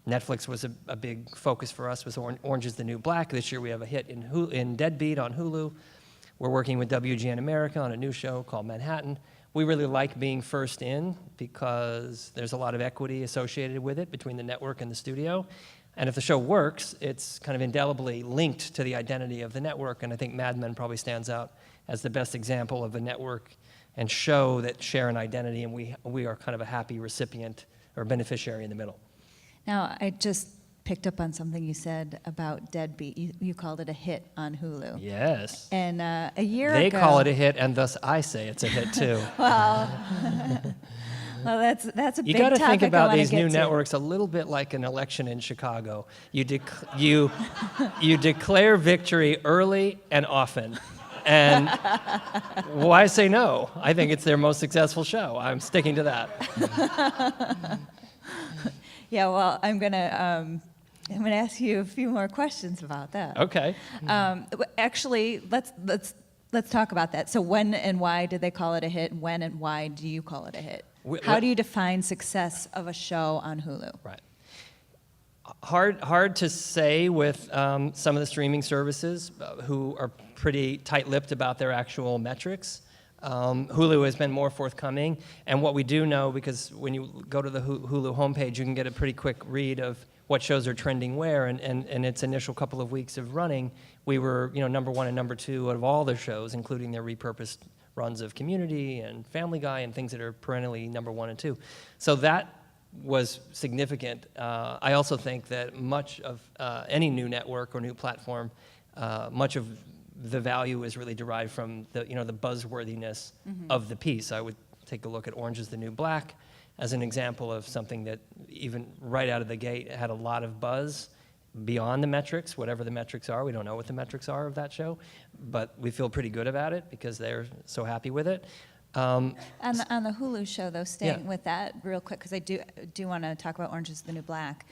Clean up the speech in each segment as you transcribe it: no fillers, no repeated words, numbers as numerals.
Netflix was a big focus for us, was Orange is the New Black. This year we have a hit in Deadbeat on Hulu. We're working with WGN America on a new show called Manhattan. We really like being first in because there's a lot of equity associated with it between the network and the studio. And if the show works, it's kind of indelibly linked to the identity of the network, and I think Mad Men probably stands out as the best example of a network and show that share an identity, and we are kind of a happy recipient or beneficiary in the middle. Now, I just picked up on something you said about Deadbeat. You called it a hit on Hulu. Yes. And a year They ago... call it a hit, and thus I say it's a hit too. Well, that's a big topic. You got to think about these new to. networks a little bit like an election in Chicago. You declare victory early and often. And why say no? I think it's their most successful show. I'm sticking to that. Yeah, well, I'm gonna ask you a few more questions about that. Okay. Actually, let's talk about that. So when and why did they call it a hit? When and why do you call it a hit? How do you define success of a show on Hulu? Right. Hard to say with some of the streaming services who are pretty tight-lipped about their actual metrics. Hulu has been more forthcoming, and what we do know, because when you go to the Hulu homepage, you can get a pretty quick read of what shows are trending where, and in its initial couple of weeks of running, we were number 1 and number 2 out of all their shows, including their repurposed runs of Community and Family Guy and things that are perennially number 1 and 2. So that was significant. I also think that much of any new network or new platform, much of the value is really derived from the buzzworthiness of the piece. I would take a look at Orange is the New Black as an example of something that even right out of the gate had a lot of buzz beyond the metrics, whatever the metrics are. We don't know what the metrics are of that show, but we feel pretty good about it because they're so happy with it. On the Hulu show, though, staying with that real quick, because I do want to talk about Orange is the New Black.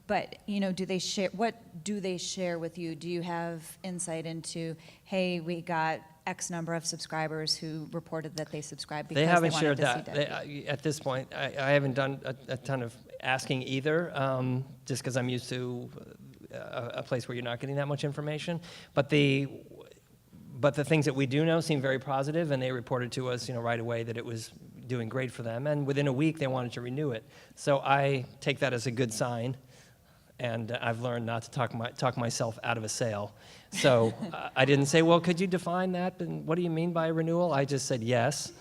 But do they share? What do they share with you? Do you have insight into, hey, we got X number of subscribers who reported that they subscribed because they haven't wanted shared to that. see At this point, I haven't done a ton of asking either, just because I'm used to a place where you're not getting that much information. But the things that we do know seem very positive, and they reported to us, right away that it was doing great for them. And within a week, they wanted to renew it. So I take that as a good sign. And I've learned not to talk myself out of a sale. So I didn't say, well, could you define that? And what do you mean by renewal? I just said yes.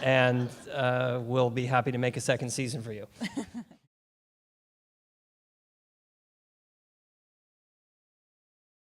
And we'll be happy to make a second season for you.